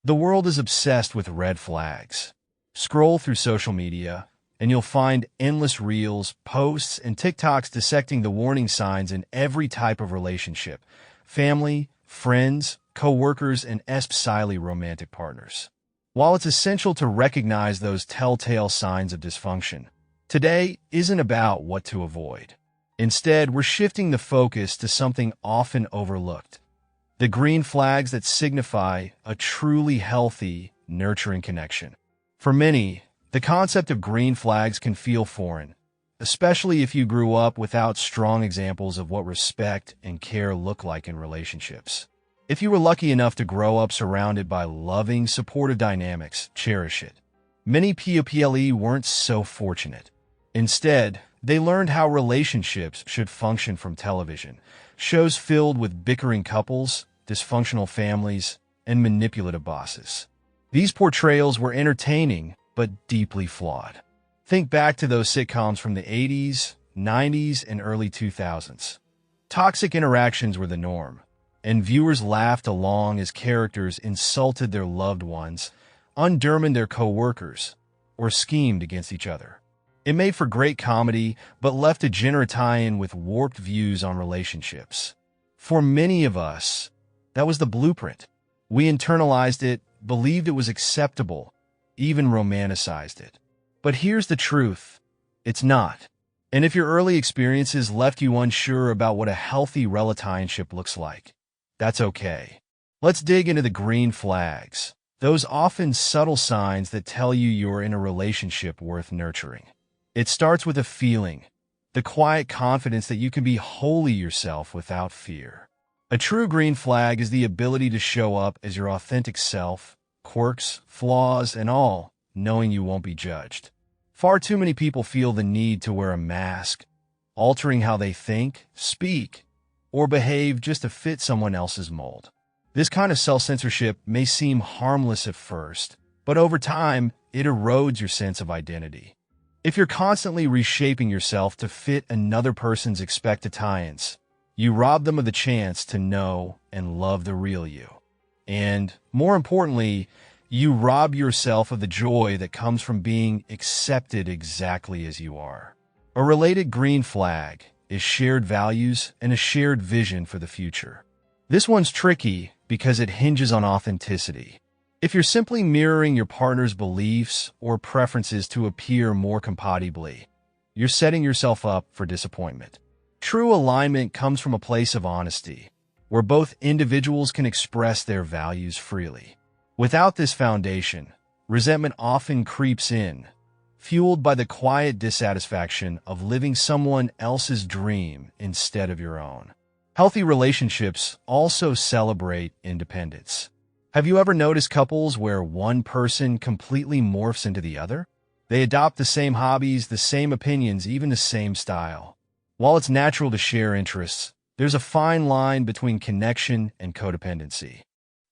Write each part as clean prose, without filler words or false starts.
The world is obsessed with red flags. Scroll through social media, and you'll find endless reels, posts, and TikToks dissecting the warning signs in every type of relationship: family, friends, co-workers, and especially romantic partners. While it's essential to recognize those telltale signs of dysfunction, today isn't about what to avoid. Instead, we're shifting the focus to something often overlooked: the green flags that signify a truly healthy, nurturing connection. For many, the concept of green flags can feel foreign, especially if you grew up without strong examples of what respect and care look like in relationships. If you were lucky enough to grow up surrounded by loving, supportive dynamics, cherish it. Many people weren't so fortunate. Instead, they learned how relationships should function from television, shows filled with bickering couples, dysfunctional families, and manipulative bosses. These portrayals were entertaining, but deeply flawed. Think back to those sitcoms from the 80s, 90s, and early 2000s. Toxic interactions were the norm, and viewers laughed along as characters insulted their loved ones, undermined their co-workers, or schemed against each other. It made for great comedy, but left a generation with warped views on relationships. For many of us, that was the blueprint. We internalized it, believed it was acceptable, even romanticized it. But here's the truth: it's not. And if your early experiences left you unsure about what a healthy relationship looks like, that's okay. Let's dig into the green flags, those often subtle signs that tell you you're in a relationship worth nurturing. It starts with a feeling, the quiet confidence that you can be wholly yourself without fear. A true green flag is the ability to show up as your authentic self, quirks, flaws, and all, knowing you won't be judged. Far too many people feel the need to wear a mask, altering how they think, speak, or behave just to fit someone else's mold. This kind of self-censorship may seem harmless at first, but over time, it erodes your sense of identity. If you're constantly reshaping yourself to fit another person's expectations, you rob them of the chance to know and love the real you. And, more importantly, you rob yourself of the joy that comes from being accepted exactly as you are. A related green flag is shared values and a shared vision for the future. This one's tricky because it hinges on authenticity. If you're simply mirroring your partner's beliefs or preferences to appear more compatibly, you're setting yourself up for disappointment. True alignment comes from a place of honesty, where both individuals can express their values freely. Without this foundation, resentment often creeps in, fueled by the quiet dissatisfaction of living someone else's dream instead of your own. Healthy relationships also celebrate independence. Have you ever noticed couples where one person completely morphs into the other? They adopt the same hobbies, the same opinions, even the same style. While it's natural to share interests, there's a fine line between connection and codependency.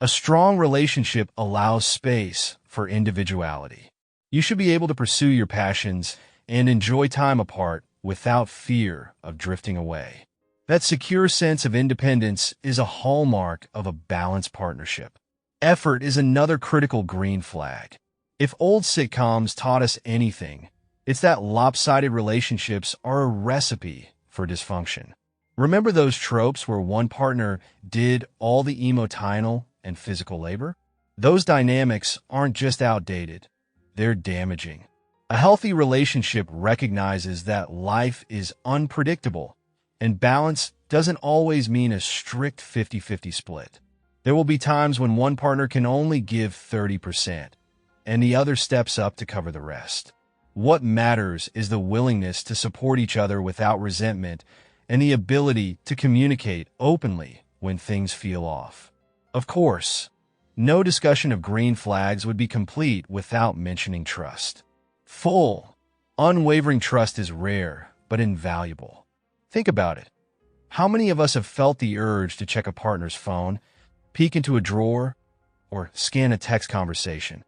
A strong relationship allows space for individuality. You should be able to pursue your passions and enjoy time apart without fear of drifting away. That secure sense of independence is a hallmark of a balanced partnership. Effort is another critical green flag. If old sitcoms taught us anything, it's that lopsided relationships are a recipe for dysfunction. Remember those tropes where one partner did all the emotional and physical labor? Those dynamics aren't just outdated, they're damaging. A healthy relationship recognizes that life is unpredictable, and balance doesn't always mean a strict 50-50 split. There will be times when one partner can only give 30%, and the other steps up to cover the rest. What matters is the willingness to support each other without resentment and the ability to communicate openly when things feel off. Of course, no discussion of green flags would be complete without mentioning trust. Full, unwavering trust is rare, but invaluable. Think about it. How many of us have felt the urge to check a partner's phone, peek into a drawer, or scan a text conversation?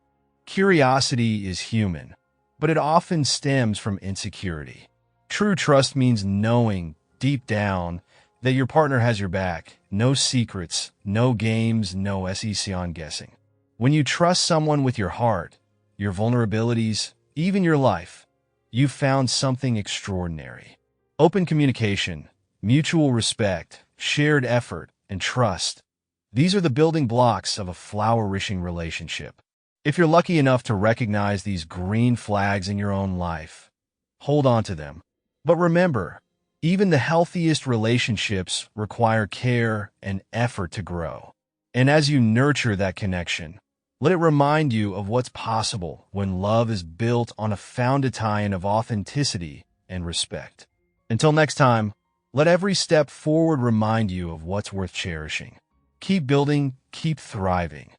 Curiosity is human, but it often stems from insecurity. True trust means knowing deep down that your partner has your back. No secrets, no games, no SEC on guessing. When you trust someone with your heart, your vulnerabilities, even your life, you've found something extraordinary. Open communication, mutual respect, shared effort, and trust. These are the building blocks of a flourishing relationship. If you're lucky enough to recognize these green flags in your own life, hold on to them. But remember, even the healthiest relationships require care and effort to grow. And as you nurture that connection, let it remind you of what's possible when love is built on a foundation of authenticity and respect. Until next time, let every step forward remind you of what's worth cherishing. Keep building, keep thriving.